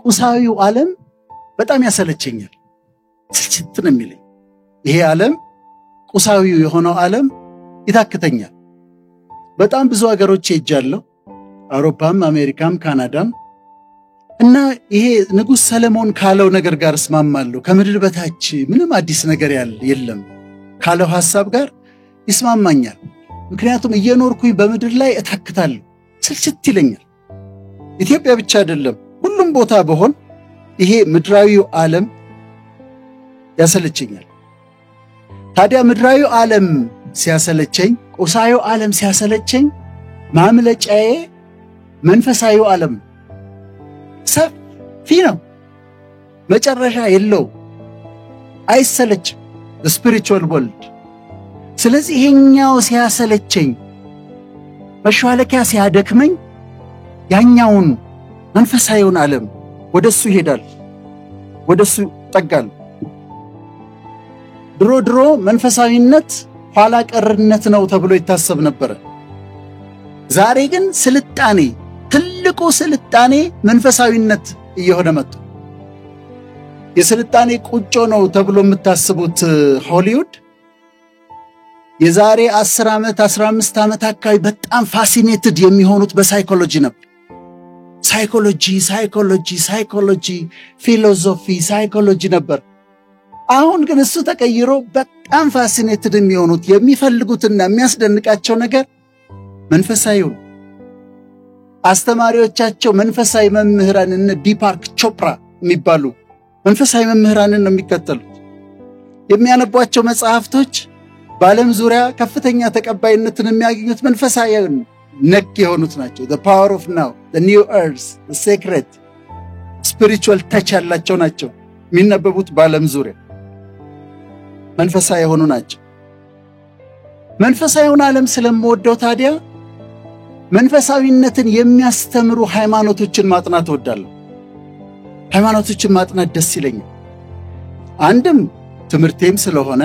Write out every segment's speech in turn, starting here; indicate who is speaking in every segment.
Speaker 1: ቁሳዊው ዓለም በጣም ያሰለቸኛል ስልችት ነው የሚለኝ ይሄ ዓለም ቁሳዊው የሆነው ዓለም ይታክተኛል በጣም ብዙ ሀገሮች ሄጃለሁ አውሮፓም አሜሪካም ካናዳም እና ይሄ ንጉስ ሰለሞን ካለው ነገር ጋር እስማማለሁ ከምድር በታች ምንም አዲስ ነገር የለም ካለው ሐሳብ ጋር ይስማማኛል ምክንያቱም እየኖርኩኝ በምድር ላይ እታክታለሁ ስልችት ይለኛል ኢትዮጵያ ብቻ አይደለም ሁሉም ቦታ በሆን ይሄ ምድራዊው ዓለም ያሰለቸኛል ታዲያ ምድራዊው ዓለም ሲያሰለቸኝ ቁሳዊው ዓለም ሲያሰለቸኝ ማምለጫዬ መንፈሳዊው ዓለም ሰፊ ነው መጨረሻ የለው አይሰለችም the spiritual world ስለዚህ ይሄኛው ሲያሰለቸኝ መሻለኪያ ሲያደክመኝ ያኛውን መንፈሳዊውን ዓለም ወደሱ ይሄዳል ወደሱ ጠጋል ድሮ መንፈሳዊነት ኋላ ቀርነት ነው ተብሎ ይታሰብ ነበር ዛሬ ግን ስልጣኔ ትልቁ ስልጣኔ መንፈሳዊነት እየሆነ መጣ የስልጣኔ ቁጮ ነው ተብሎ የምታስቡት ሆሊውድ የዛሬ 10 ዓመት 15 ዓመት አካባቢ በጣም ፋሲኔትድ የሚሆኑት በሳይኮሎጂ ነበር ሳይኮሎጂ ፊሎሶፊ ሳይኮሎጂ ነበር አሁን ግን እሱ ተቀይሮ በጣም ፋሲኔትድ የሚሆኑት የሚፈልጉትና የሚያስደንቃቸው ነገር መንፈሳዊው አስተማሪዎቻቸው መንፈሳዊ መምህራን እነ ዲፓርክ ቾፕራ የሚባሉ መንፈሳዊ መምህራንን ነው የሚከተሉት የሚያነቧቸው መጽሐፍቶች በዓለም ዙሪያ ከፍተኛ ተቀባይነትን የሚያገኙት መንፈሳዊ ነክ የሆኑት ናቸው the power of now the new earth the secret spiritual touch ያላቸው ናቸው የሚነበቡት በዓለም ዙሪያ መንፈሳዊ የሆኑ ናቸው መንፈሳዊውን ዓለም ስለምወደው ታዲያ መንፈሳዊነትን የሚያስተምሩ ሃይማኖቶችን ማጥናት እወዳለሁ ሃይማኖቶችን ማጥናት ደስ ይለኛል አንድም ትምህርቴም ስለሆነ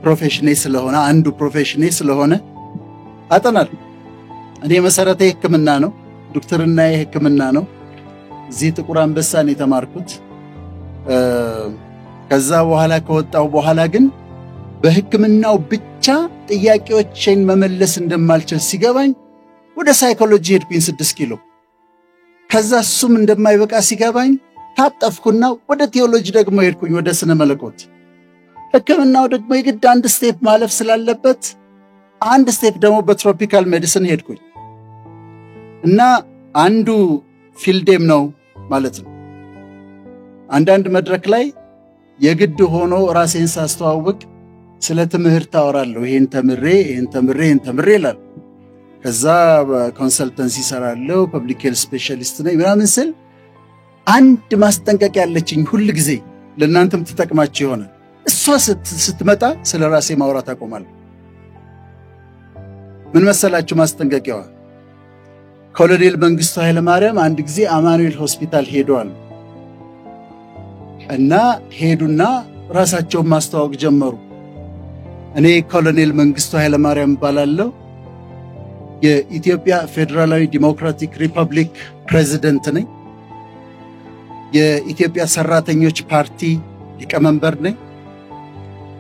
Speaker 1: ፕሮፌሽኔ ስለሆነ አንዱ ፕሮፌሽኔ ስለሆነ አጠናለሁ እኔ መሰረተ ህክምና ነው ዶክተርና የህክምና ነው እዚህ ጥቁር አንበሳን የተማርኩት ከዛ በኋላ ከወጣው በኋላ ግን በህክምናው ብቻ ጥያቄዎችን መመለስ እንደማልችል ሲገባኝ ወደ ሳይኮሎጂ ሄድኩኝ 6 ኪሎ ከዛ እሱም እንደማይበቃ ሲገባኝ ታጠፍኩና ወደ ቲዮሎጂ ደግሞ ሄድኩኝ ወደ ስነ መለኮት ህክምናው ደግሞ የግድ አንድ ስቴፕ ማለፍ ስላለበት አንድ ስቴፕ ደግሞ በትሮፒካል ሜዲሲን ሄድኩኝ እና አንዱ ፊልዴም ነው ማለት ነው አንዳንድ መድረክ ላይ የግድ ሆኖ ራሴን ሳስተዋውቅ ስለ ትምህርት አወራለሁ ይሄን ተምሬ ይላል ከዛ ኮንሰልተንሲ ሰራለሁ ፐብሊክ ሄልዝ ስፔሻሊስት ነኝ ምናምን ስል አንድ ማስጠንቀቂያ ያለችኝ ሁሉ ጊዜ ለእናንተም ተጠቅማችሁ ይሆናል እሷ ስትመጣ ስለ ራሴ ማውራት አቆማለሁ ምን መሰላችሁ ማስጠንቀቂያዋ ኮሎኔል መንግስቱ ኃይለ ማርያም አንድ ጊዜ አማኑኤል ሆስፒታል ሄደዋል እና ሄዱና ራሳቸውን ማስተዋወቅ ጀመሩ እኔ ኮሎኔል መንግስቱ ኃይለ ማርያም ባላለው የኢትዮጵያ ፌደራላዊ ዲሞክራቲክ ሪፐብሊክ ፕሬዝዳንት ነኝ የኢትዮጵያ ሰራተኞች ፓርቲ ሊቀመንበር ነኝ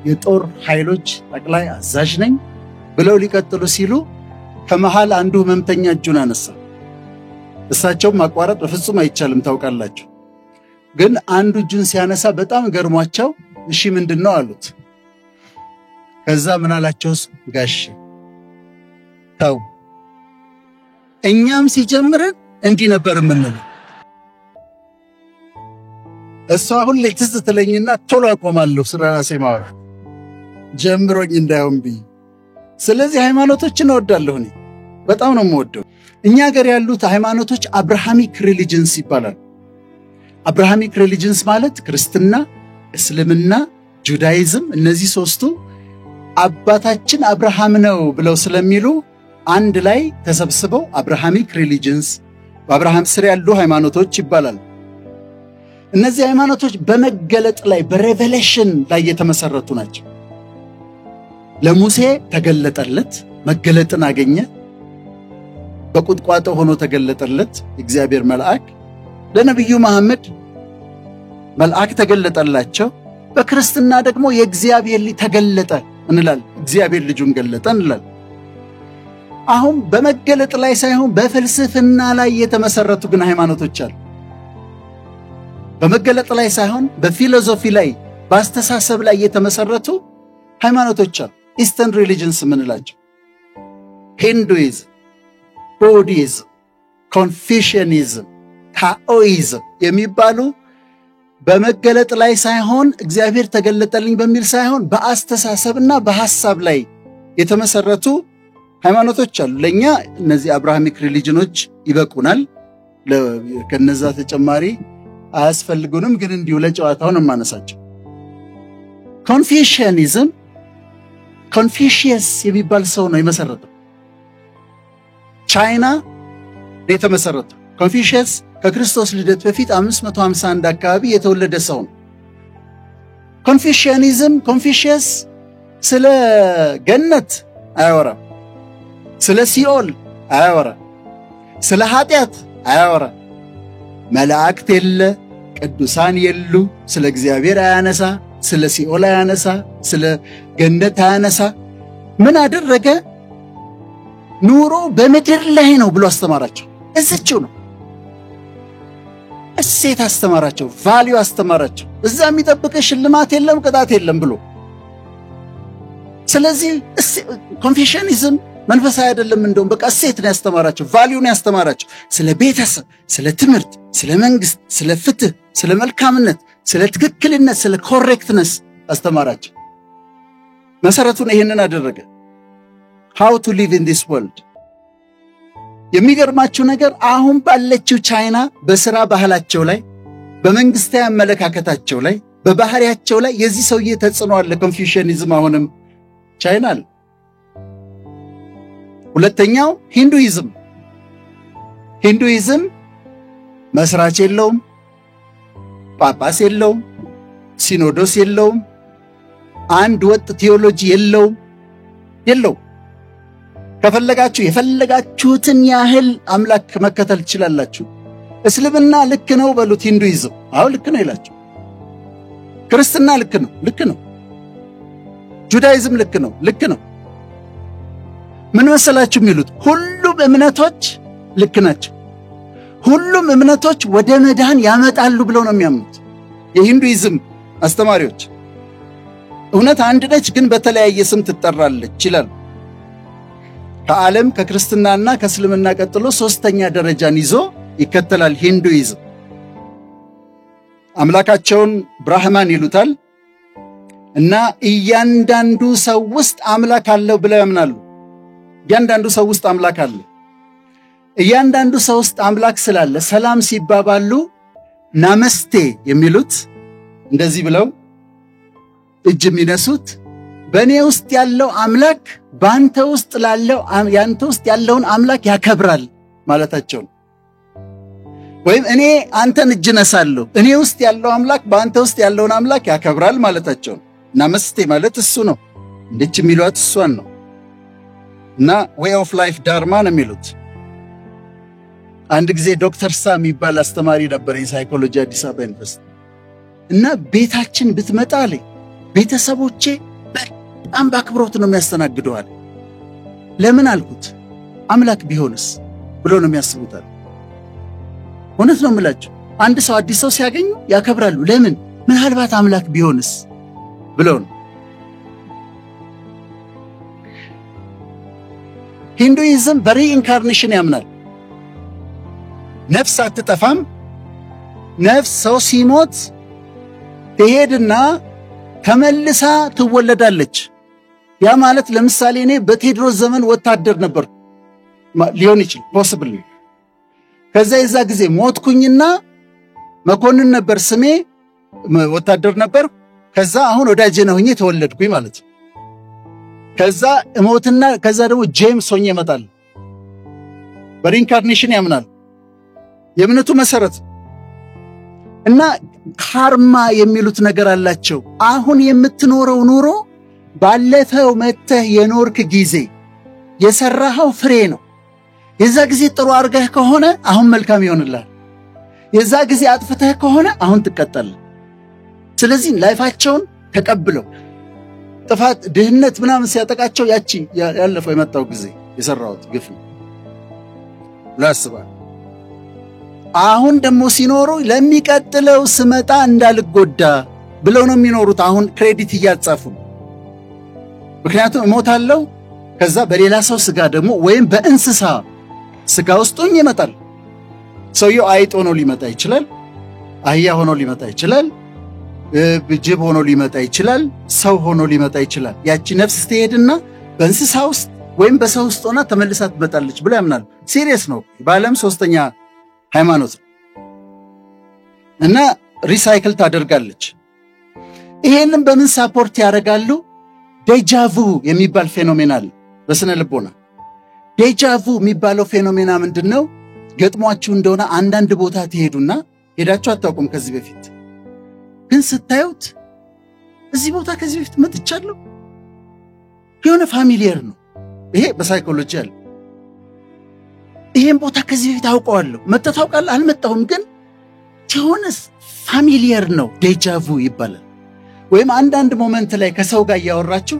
Speaker 1: የጦር ኃይሎች ጠቅላይ አዛዥ ነኝ ብለው ሊቀጥሉ ሲሉ ከመሃል አንዱ ህመምተኛ እጁን አነሳ እሳቸው ማቋረጥ በፍጹም አይቻልም ታውቃላችሁ ግን አንዱ እጁን ሲያነሳ በጣም ገርሟቸው እሺ ምንድነው አሉት ከዛ ምን አላቸውስ ጋሽ ታው እኛም ሲጀምር እንዲህ ነበር ምንለው እሷ አሁን ለትዝ ትለኝና ቶሎ አቆማለሁ ስለ ራሴ ማወራ ጀምሮኝ እንዳይሆን ቢ ስለዚህ ሃይማኖቶችን እወዳለሁ እኔ በጣም ነው የምወደው እኛ ሀገር ያሉት ሃይማኖቶች አብርሃሚክ ሪሊጅንስ ይባላል አብርሃሚክ ሪሊጅንስ ማለት ክርስትና እስልምና ጁዳይዝም እነዚህ ሶስቱ አባታችን አብርሃም ነው ብለው ስለሚሉ አንድ ላይ ተሰብስበው አብርሃሚክ ሪሊጅንስ በአብርሃም ስር ያሉ ሃይማኖቶች ይባላል እነዚህ ሃይማኖቶች በመገለጥ ላይ በሬቨሌሽን ላይ የተመሰረቱ ናቸው ለሙሴ ተገለጠለት መገለጥን አገኘ በቁጥቋጦ ሆኖ ተገለጠለት እግዚአብሔር መልአክ ለነብዩ መሐመድ መልአክ ተገለጠላቸው በክርስትና ደግሞ የእግዚአብሔር ልጅ ተገለጠ እንላለን እግዚአብሔር ልጁን ገለጠ እንላለን አሁን በመገለጥ ላይ ሳይሆን በፍልስፍና ላይ የተመሰረቱ ግን ሃይማኖቶች አሉ በመገለጥ ላይ ሳይሆን በፊሎሶፊ ላይ በአስተሳሰብ ላይ የተመሰረቱ ሃይማኖቶች አሉ ኢስተርን ሪሊጅንስ ምንላቸው ሂንዱይዝም ቡዲዝም ኮንፊሽያኒዝም ታኦይዝም የሚባሉ በመገለጥ ላይ ሳይሆን እግዚአብሔር ተገለጠልኝ በሚል ሳይሆን በአስተሳሰብና በሐሳብ ላይ የተመሰረቱ ሃይማኖቶች አሉ ለኛ እነዚህ አብርሃሚክ ሪሊጅኖች ይበቁናል ለከነዛ ተጨማሪ አያስፈልጉንም ግን እንዲሁ ለጨዋታውን ማነሳቸው ኮንፊሽያኒዝም ኮንፊሽየስ የሚባል ሰው ነው የመሰረተው ቻይና የተመሰረተው ኮንፊሽየስ ከክርስቶስ ልደት በፊት 551 አካባቢ የተወለደ ሰው ነው ኮንፊሽያኒዝም ኮንፊሽየስ ስለ ገነት አያወራ ስለ ሲኦል አያወራ ስለ ኃጢአት አያወራ መላእክት የለ ቅዱሳን የሉ ስለ እግዚአብሔር አያነሳ ስለ ሲኦል አያነሳ ስለ ገነት አያነሳ ምን አደረገ ኑሮ በመድር ላይ ነው ብሎ አስተማራቸው እዚህው ነው እሴት አስተማራቸው ቫልዩ አስተማራቸው እዛ የሚጠብቀ ሽልማት የለም ቅጣት የለም ብሎ ስለዚህ ኮንፊሽያኒዝም መንፈሳዊ አይደለም እንደውም በቃ እሴት ነው ያስተማራቸው ቫልዩ ነው ያስተማራቸው ስለ ቤተሰብ ስለ ትምህርት ስለ መንግስት ስለ ፍትህ ስለ መልካምነት ስለ ትክክልነት ስለ ኮሬክትነስ አስተማራቸው መሰረቱን ይሄንን አደረገ how to live in this world የሚገርማችሁ ነገር አሁን ባለችው ቻይና በስራ ባህላቸው ላይ በመንግስታዊ አመለካከታቸው ላይ በባህሪያቸው ላይ የዚህ ሰውዬ ተጽዕኖ አለ ኮንፊሽያኒዝም አሁንም ቻይና አለ ሁለተኛው ሂንዱይዝም መስራች የለውም ጳጳስ የለውም ሲኖዶስ የለውም አንድ ወጥ ቴዎሎጂ የለውም ከፈለጋችሁ የፈለጋችሁትን ያህል አምላክ መከተል ትችላላችሁ እስልምና ልክ ነው በሉት ሂንዱይዝም አው ልክ ነው ይላችሁ ክርስትና ልክ ነው ጁዳይዝም ልክ ነው ምን መሰላችሁ የሚሉት ሁሉም እምነቶች ልክ ናቸው ሁሉም እምነቶች ወደ መዳን ያመጣሉ ብለው ነው የሚያምኑት የሂንዱይዝም አስተማሪዎች እውነት አንድ ነች ግን በተለያየ ስም ትጠራለች ይላል ከዓለም ከክርስትናና ከእስልምና ቀጥሎ ሶስተኛ ደረጃን ይዞ ይከተላል ሂንዱይዝም አምላካቸውን ብራህማን ይሉታል እና እያንዳንዱ ሰው ውስጥ አምላክ አለው ብለው ያምናሉ እያንዳንዱ ሰው ውስጥ አምላክ አለ እያንዳንዱ ሰው ውስጥ አምላክ ስላለ ሰላም ሲባባሉ ናመስቴ የሚሉት እንደዚህ ብለው እጅ የሚነሱት በእኔ ውስጥ ያለው አምላክ ባንተ ውስጥ ላለው ያንተ ውስጥ ያለውን አምላክ ያከብራል ማለታቸው ወይም እኔ አንተን እጅ ነሳለሁ እኔ ውስጥ ያለው አምላክ ባንተ ውስጥ ያለውን አምላክ ያከብራል ማለታቸው ናመስቴ ማለት እሱ ነው እንደች የሚሉት እሷን ነው እና way of life ዳርማ ነው የሚሉት አንድ ጊዜ ዶክተር ሳም የሚባል አስተማሪ ነበር የሳይኮሎጂ አዲስ አበባ ዩኒቨርሲቲ እና ቤታችን ብትመጣ አለ ቤተሰቦቼ በጣም በአክብሮት ነው የሚያስተናግደዋል ለምን አልኩት አምላክ ቢሆንስ ብሎ ነው የሚያስቡት እውነት ነው የምላችሁ አንድ ሰው አዲስ ሰው ሲያገኙ ያከብራሉ ለምን ምናልባት አምላክ ቢሆንስ ብሎ ነው ሂንዱይዝም በሪኢንካርኔሽን ያምናል ነፍስ አትጠፋም ነፍስ ሰው ሲሞት ትሄድና ተመልሳ ትወለዳለች ያ ማለት ለምሳሌ እኔ በቴድሮስ ዘመን ወታደር ነበር ሊሆን ይችላል ፖሲብል ከዛ የዛ ጊዜ ሞትኩኝና መኮንን ነበር ስሜ ወታደር ነበር ከዛ አሁን ወዳጄ ነው ሆኜ ተወለድኩኝ ማለት ከዛ እሞትና ከዛ ደግሞ ጄምስ ሆኜ መጣል በሪኢንካርኔሽን ያምናል የእምነቱ መሰረት እና ካርማ የሚሉት ነገር አላቸው አሁን የምትኖረው ኑሮ ባለፈው መተህ የኖርክ ጊዜ የሰራኸው ፍሬ ነው የዛ ጊዜ ጥሩ አርገህ ከሆነ አሁን መልካም ይሆንልሃል የዛ ጊዜ አጥፍተህ ከሆነ አሁን ትቀጣለህ። ስለዚህ ላይፋቸውን ተቀብለው ጥፋት ድህነት ምናምን ሲያጠቃቸው ያቺ ያለፈው የመጣው ጊዜ የሰራውት ግፍ ላስባ አሁን ደግሞ ሲኖሩ ለሚቀጥለው ስመጣ እንዳልጎዳ ብለው ነው የሚኖሩት። አሁን ክሬዲት እያጻፉ ምክንያቱም እሞታለሁ ከዛ በሌላ ሰው ስጋ ደግሞ ወይም በእንስሳ ስጋ ውስጡኝ ይመጣል። ሰውየው አይጥ ሆኖ ሊመጣ ይችላል፣ አህያ ሆኖ ሊመጣ ይችላል፣ ጅብ ሆኖ ሊመጣ ይችላል፣ ሰው ሆኖ ሊመጣ ይችላል። ያቺ ነፍስ ትሄድና በእንስሳ ውስጥ ወይም በሰው ውስጥ ሆና ተመልሳ ትመጣለች ብሎ ያምናል። ሲሪየስ ነው። በዓለም ሶስተኛ ሃይማኖት እና ሪሳይክል ታደርጋለች። ይሄንን በምን ሳፖርት ያደርጋሉ? ዴጃvu የሚባል ፌኖሜናል በስነ ልቦና። ዴጃvu የሚባለው ፌኖሜና ምንድነው? ገጥሟችሁ እንደሆነ አንዳንድ ቦታ ትሄዱና ሄዳችሁ አታውቁም ከዚህ በፊት ግን ስታዩት እዚህ ቦታ ከዚህ በፊት መጥቻለሁ የሆነ ፋሚሊየር ነው። ይሄ በሳይኮሎጂ አለ። ይሄን ቦታ ከዚህ በፊት አውቀዋለሁ። መተታውቃል አልመጣሁም ግን የሆነ ፋሚሊየር ነው። ዴጃvu ይባላል። ወይም አንዳንድ ሞመንት ላይ ከሰው ጋር ያወራችሁ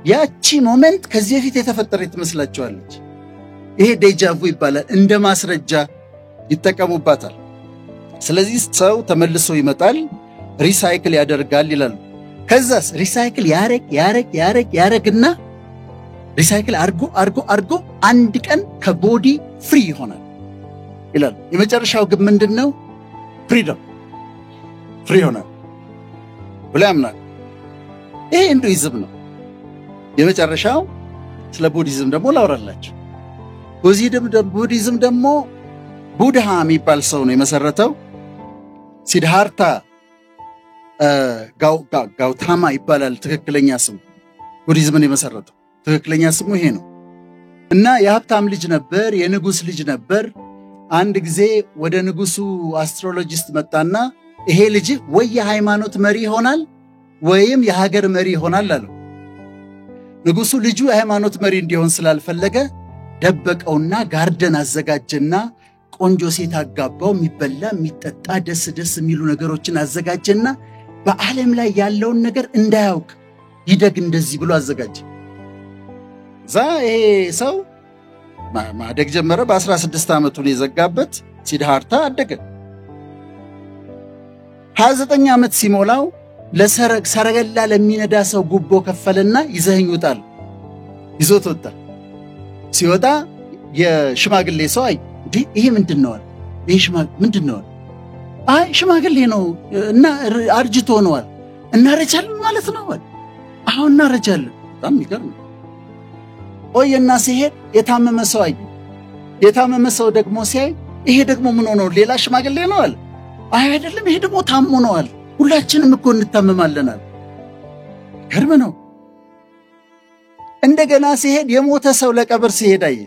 Speaker 1: ያቺ ሞመንት ከዚህ በፊት የተፈጠረች ትመስላችኋለች። ይሄ ዴጃvu ይባላል። እንደ ማስረጃ ይተቀሙባታል። ስለዚህ ሰው ተመልሶ ይመጣል፣ ሪሳይክል ያደርጋል ይላል። ከዛስ ሪሳይክል ያረግና ሪሳይክል አርጎ አንድ ቀን ከቦዲ ፍሪ ይሆናል ይላል። የመጨረሻው ግን ምንድነው? ፍሪደም ፍሪ ይሆናል ብሎ ያምናል። ይሄ ሂንዱይዝም ነው። የመጨረሻው ስለ ቡዲዝም ደግሞ ላውራላችሁ። ቡዲዝም ደግሞ ቡድሃ የሚባል ሰው ነው የመሰረተው። ሲድሃርታ ጋውታማ ይባላል ትክክለኛ ስሙ። ቡዲዝምን የመሰረተው ትክክለኛ ስሙ ይሄ ነው። እና የሀብታም ልጅ ነበር፣ የንጉስ ልጅ ነበር። አንድ ጊዜ ወደ ንጉሱ አስትሮሎጂስት መጣና ይሄ ልጅ ወይ የሃይማኖት መሪ ይሆናል ወይም የሀገር መሪ ይሆናል አለው። ንጉሱ ልጁ የሃይማኖት መሪ እንዲሆን ስላልፈለገ ደበቀውና ጋርደን አዘጋጀና ቆንጆ ሴት አጋባው። የሚበላ የሚጠጣ ደስ የሚሉ ነገሮችን አዘጋጀና በዓለም ላይ ያለውን ነገር እንዳያውቅ ይደግ እንደዚህ ብሎ አዘጋጀ። ይሄ ሰው ማደግ ጀመረ። በ16 ዓመቱ ነው የዘጋበት። ሲድሃርታ አደገ። 29 ዓመት ሲሞላው ሰረገላ ለሚነዳ ሰው ጉቦ ከፈለና ይዘኸኝ ውጣል። ይዞት ወጣ። ሲወጣ የሽማግሌ ሰው አይ ይሄ ምንድነው? ይሄ ምንድነው? አይ ሽማግሌ ነው እና አርጅቶ ነዋል። እናረጃለን ማለት ነው። አሁን እናረጃለን። በጣም ይገርም። ቆየና ሲሄድ የታመመ ሰው አይ። የታመመ ሰው ደግሞ ሲያይ ይሄ ደግሞ ምን ሆኖ ሌላ ሽማግሌ ነው አለ። አይ አይደለም ይሄ ደግሞ ታሞ ነው አለ። ሁላችንም እኮ እንታመማለናል። ገርም ነው። እንደገና ሲሄድ የሞተ ሰው ለቀብር ሲሄድ አይ።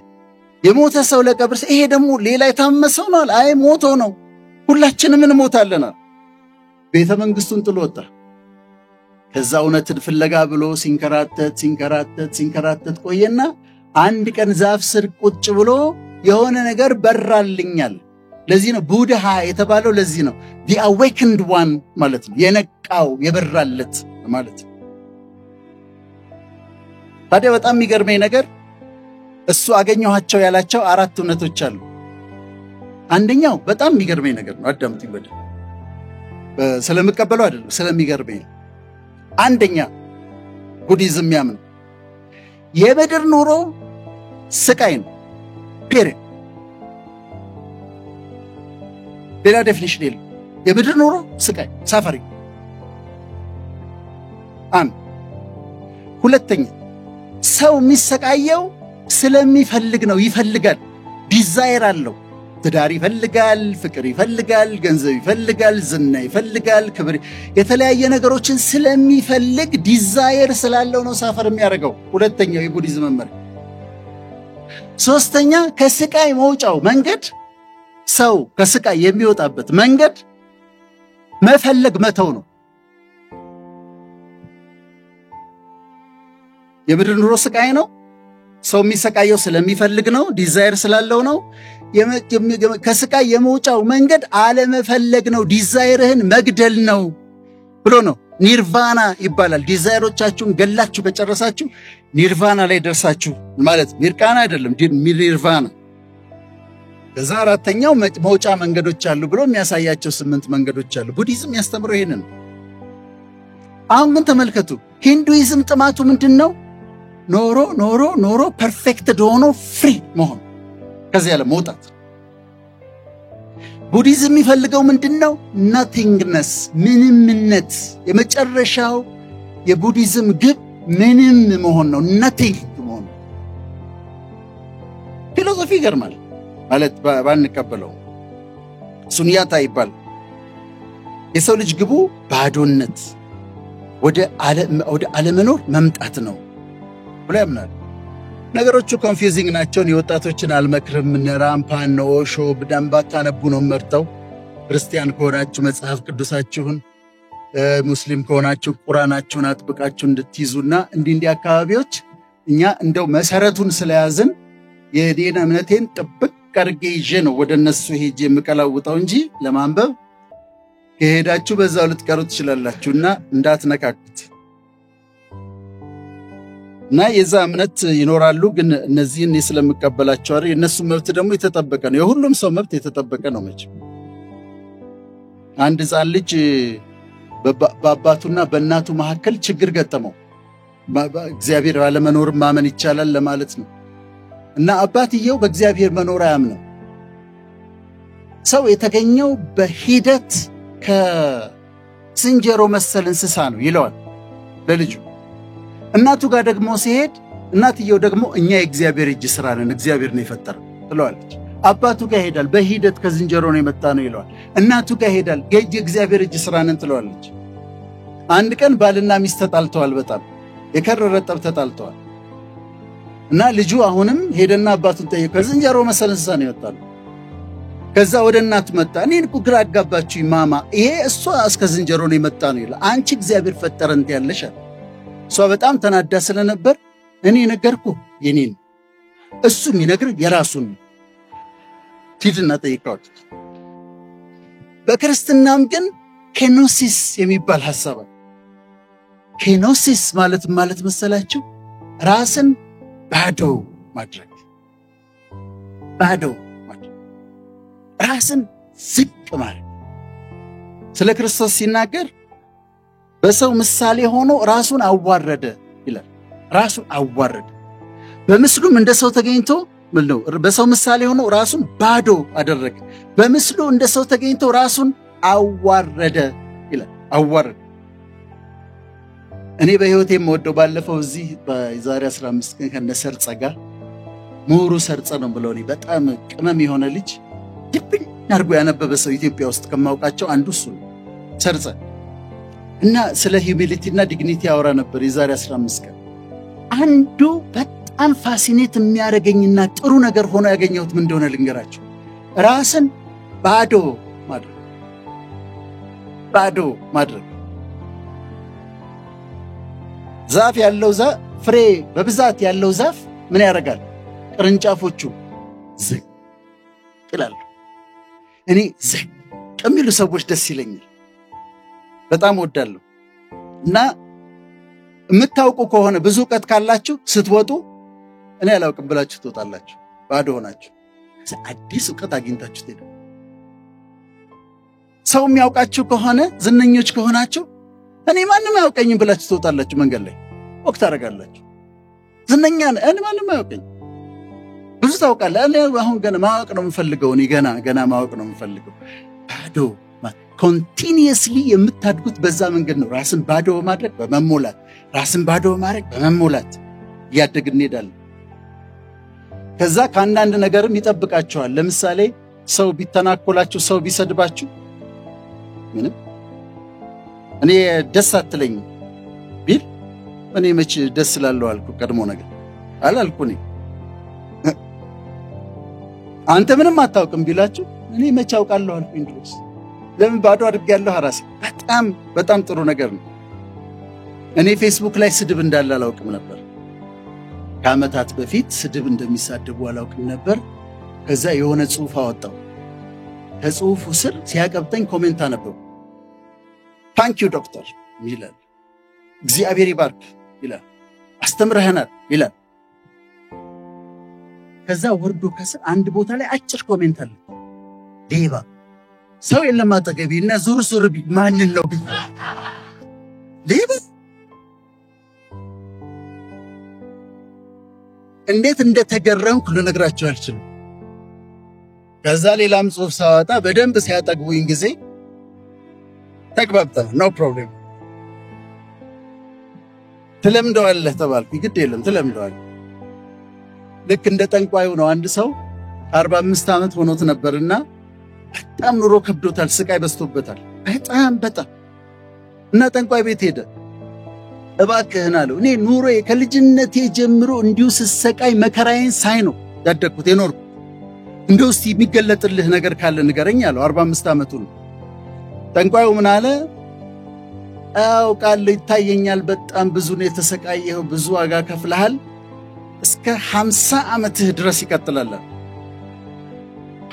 Speaker 1: የሞተ ሰው ለቀብር ይሄ ደግሞ ሌላ የታመመ ሰው ነው አለ። አይ ሞቶ ነው። ሁላችንም እንሞታለናል። ቤተ መንግስቱን ጥሎ ወጣ። ከዛ እውነትን ፍለጋ ብሎ ሲንከራተት ቆየና አንድ ቀን ዛፍ ስር ቁጭ ብሎ የሆነ ነገር በራልኛል። ለዚህ ነው ቡድሃ የተባለው። ለዚህ ነው the awakened one ማለት ነው። የነቃው የበራለት ማለት ነው። ታዲያ በጣም የሚገርመኝ ነገር እሱ አገኘኋቸው ያላቸው 4 እውነቶች አሉ። አንደኛው በጣም የሚገርመኝ ነገር ነው። አዳምጡ ይበል። ስለምቀበለው አይደለም ስለሚገርመኝ። አንደኛ ቡዲዝም ያምን የምድር ኑሮ ስቃይ ነው። ፔሬድ ሌላ ዴፊኒሽን የለም። የምድር ኑሮ ስቃይ ሳፋሪ። ሁለተኛ ሰው የሚሰቃየው ስለሚፈልግ ነው። ይፈልጋል፣ ዲዛይር አለው። ትዳር ይፈልጋል፣ ፍቅር ይፈልጋል፣ ገንዘብ ይፈልጋል፣ ዝና ይፈልጋል፣ ክብር፣ የተለያየ ነገሮችን ስለሚፈልግ ዲዛይር ስላለው ነው ሳፈር የሚያደርገው። ሁለተኛው የቡዲዝም መመሪያ። ሶስተኛ ከስቃይ መውጫው መንገድ፣ ሰው ከስቃይ የሚወጣበት መንገድ መፈለግ መተው ነው። የምድር ኑሮ ስቃይ ነው። ሰው የሚሰቃየው ስለሚፈልግ ነው፣ ዲዛይር ስላለው ነው። ከስቃይ የመውጫው መንገድ አለመፈለግ ነው ዲዛይርህን መግደል ነው ብሎ ነው ኒርቫና ይባላል ዲዛይሮቻችሁን ገላችሁ በጨረሳችሁ ኒርቫና ላይ ደርሳችሁ ማለት ሚርቃና አይደለም ኒርቫና ከዛ አራተኛው መውጫ መንገዶች አሉ ብሎ የሚያሳያቸው 8 መንገዶች አሉ ቡዲዝም ያስተምረው ይሄንን አሁን ግን ተመልከቱ ሂንዱይዝም ጥማቱ ምንድነው ኖሮ ፐርፌክት ሆኖ ፍሪ መሆን ከዚህ ያለ መውጣት ቡዲዝም የሚፈልገው ምንድነው nothingness ምንምነት የመጨረሻው የቡዲዝም ግብ ምንም መሆን ነው nothing መሆን ፊሎሶፊ ገርማል ማለት ባንቀበለው ሱንያታ ይባል የሰው ልጅ ግቡ ባዶነት ወደ ዓለመኖር መምጣት ነው ብሎ ያምናል ነገሮቹ ኮንፊውዚንግ ናቸው የወጣቶችን አልመክርም ነራምፓን ኦሾ በደንብ ታነቡ ነው መርጠው ክርስቲያን ከሆናችሁ መጽሐፍ ቅዱሳችሁን ሙስሊም ከሆናችሁ ቁርአናችሁን አጥብቃችሁ እንድትይዙና እንዲህ አካባቢዎች እኛ እንደው መሰረቱን ስለያዝን የዲና እምነቴን ጥብቅ ቀርጌ ይዤ ነው ወደነሱ ሄጄ የምቀላውጣው እንጂ ለማንበብ ከሄዳችሁ በዛው ልትቀሩ ትችላላችሁና እንዳትነካኩት እና የዛ እምነት ይኖራሉ ግን እነዚህን ስለምቀበላቸው አይደል የነሱ መብት ደግሞ የተጠበቀ ነው የሁሉም ሰው መብት የተጠበቀ ነው መቼም አንድ ጻን ልጅ በአባቱና በእናቱ መካከል ችግር ገጠመው እግዚአብሔር ባለመኖር ማመን ይቻላል ለማለት ነው እና አባትየው በእግዚአብሔር መኖር አያምነው ሰው የተገኘው በሂደት ከዝንጀሮ መሰል እንስሳ ነው ይለዋል ለልጁ እናቱ ጋር ደግሞ ሲሄድ እናትየው ደግሞ እኛ የእግዚአብሔር እጅ ስራ ነን እግዚአብሔር ነው የፈጠረው ትለዋለች አባቱ ጋር ሄዳል በሂደት ከዝንጀሮ ነው የመጣ ነው ይለዋል እናቱ ጋር ሄዳል የእግዚአብሔር እጅ ስራ ነን ትለዋለች አንድ ቀን ባልና ሚስት ተጣልተዋል በጣም የከረረ ጠብ ተጣልተዋል እና ልጁ አሁንም ሄደና አባቱን ጠየቀ ከዝንጀሮ መሰል እንስሳ ነው የወጣው ከዛ ወደ እናቱ መጣ እኔን እኮ ግራ አጋባችሁኝ ማማ ይሄ እሷ እስከ ዝንጀሮ ነው የመጣ ነው ይላል አንቺ እግዚአብሔር ፈጠረ እንት ያለሽ እሷ በጣም ተናዳ ስለነበር እኔ ነገርኩ የኔን እሱ የሚነግር የራሱን ትይዝና ጠይቀው በክርስትናም ግን ኬኖሲስ የሚባል ሐሳብ ኬኖሲስ ማለት መሰላችሁ ራስን ባዶ ማድረግ ራስን ዝቅ ማድረግ ስለ ክርስቶስ ሲናገር በሰው ምሳሌ ሆኖ ራሱን አዋረደ ይላል ራሱን አዋረደ በምስሉም እንደ ሰው ተገኝቶ ምንድነው በሰው ምሳሌ ሆኖ ራሱን ባዶ አደረገ በምስሉ እንደ ሰው ተገኝቶ ራሱን አዋረደ ይላል አዋረደ እኔ በህይወቴ የምወደው ባለፈው እዚህ በዛሬ 15 ቀን ከነሰርጸ ጋር ሙሩ ሰርጸ ነው ብለው በጣም ቅመም የሆነ ልጅ ድብን አርጎ ያነበበ ሰው ኢትዮጵያ ውስጥ ከማውቃቸው አንዱ እሱ ሰርጸ እና ስለ ሂዩሚሊቲ እና ዲግኒቲ ያወራ ነበር የዛሬ 15 ቀን አንዱ በጣም ፋሲኔት የሚያረጋኝና ጥሩ ነገር ሆኖ ያገኘሁት ምን እንደሆነ ልንገራችሁ ራስን ባዶ ማድረግ ዛፍ ያለው ፍሬ በብዛት ያለው ዛፍ ምን ያደርጋል ቅርንጫፎቹ ዝቅ ይላሉ እኔ ዝቅ የሚሉ ሰዎች ደስ ይለኛል በጣም ወዳለሁ እና የምታውቁ ከሆነ ብዙ ዕውቀት ካላችሁ ስትወጡ እኔ አላውቅም ብላችሁ ትወጣላችሁ ባዶ ሆናችሁ አዲስ ዕውቀት አግኝታችሁ ትሄዱ ሰው የሚያውቃችሁ ከሆነ ዝነኞች ከሆናችሁ እኔ ማንንም ያውቀኝ ብላችሁ ትወጣላችሁ መንገድ ላይ ወቅት አረጋላችሁ ዝነኛ እኔ ማንንም ያውቀኝ ብዙ ታውቃለህ እኔ አሁን ገና ማወቅ ነው የምፈልገው እኔ ገና ማወቅ ነው የምፈልገው ባዶ ኮንቲኒየስሊ የምታድጉት በዛ መንገድ ነው ራስን ባዶ ማድረግ በመሞላት ራስን ባዶ ማድረግ በመሞላት ያደግን እንሄዳለን ከዛ ካንዳንድ ነገርም ይጠብቃቸዋል ለምሳሌ ሰው ቢተናኮላችሁ ሰው ቢሰድባችሁ ምንም እኔ ደስ አትለኝ ቢል እኔ መች ደስ ላለው አልኩ ቀድሞ ነገር አላልኩኝ አንተ ምንም አታውቅም ቢላችሁ እኔ መች አውቃለሁ አልኩኝ ድረስ ለምን ባዶ አድርጌያለሁ ራሴ በጣም ጥሩ ነገር ነው እኔ ፌስቡክ ላይ ስድብ እንዳለ አላውቅም ነበር ከአመታት በፊት ስድብ እንደሚሳደቡ አላውቅም ነበር ከዛ የሆነ ጽሑፍ አወጣው ከጽሑፉ ስር ሲያቀብጠኝ ኮሜንት አነበው ታንክ ዩ ዶክተር ይላል እግዚአብሔር ይባርክ ይላል አስተምረህናል ይላል ከዛ ወርዶ ከስር አንድ ቦታ ላይ አጭር ኮሜንት አለ ሌባ ሰው የለም አጠገቤና ዙር ማን ነው ሌባ እንዴት እንደተገረምኩ ልነግራችሁ አልችልም ከዛ ሌላም ጽሑፍ ሳወጣ በደንብ ሲያጠግቡኝ ጊዜ ተግባብተን ኖ ፕሮብሌም ትለምደዋለህ ተባልኩ ግድ የለም ትለምደዋለህ ልክ እንደ ጠንቋዩ ነው አንድ ሰው 45 ዓመት ሆኖት ነበርና በጣም ኑሮ ከብዶታል ስቃይ በዝቶበታል በጣም እና ጠንቋይ ቤት ሄደ እባክህን አለው እኔ ኑሮዬ ከልጅነቴ ጀምሮ እንዲሁ ስሰቃይ መከራዬን ሳይ ነው ያደግኩት የኖርኩ እንደው እስቲ የሚገለጥልህ ነገር ካለ ንገረኝ አለው 45 ዓመቱ ነው ጠንቋዩ ምን አለ አውቃለሁ ይታየኛል በጣም ብዙ ነው የተሰቃየው ብዙ ዋጋ ከፍለሃል እስከ 50 ዓመትህ ድረስ ይቀጥላል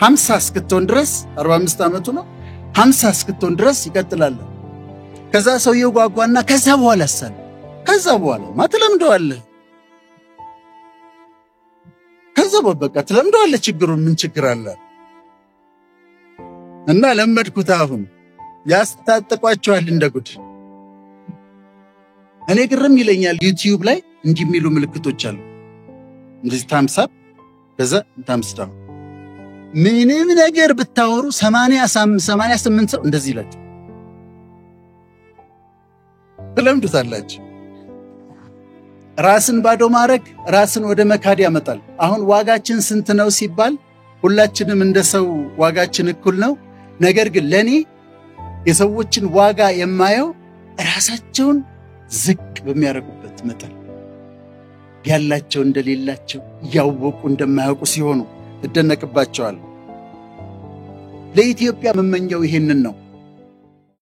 Speaker 1: 50 እስክትሆን ድረስ 45 ዓመቱ ነው 50 እስክትሆን ድረስ ይቀጥላል ከዛ ሰውየው ጓጓና ከዛ በኋላ ማትለምደዋለህ ከዛ በቃ ትለምደዋለህ ችግሩን ምን ችግር አለ እና ለመድኩት አሁን ያስታጠቋቸዋል እንደጉድ እኔ ግርም ይለኛል ዩቲዩብ ላይ እንዲህ የሚሉ ምልክቶች አሉ እንደዚህ ታምሳብ ከዛ ታምስታው ምንም ነገር ብታወሩ 88 ሰው እንደዚህ ይላል ትለምዱታላችሁ ራስን ባዶ ማረክ ራስን ወደ መካድ ያመጣል አሁን ዋጋችን ስንት ነው ሲባል ሁላችንም እንደሰው ዋጋችን እኩል ነው ነገር ግን ለኔ የሰዎችን ዋጋ የማየው ራሳቸውን ዝቅ በሚያረጉበት መጠን ያላቸው እንደሌላቸው ያወቁ እንደማያውቁ ሲሆኑ እደነቅባቸዋል ለኢትዮጵያ መመኘው ይሄንን ነው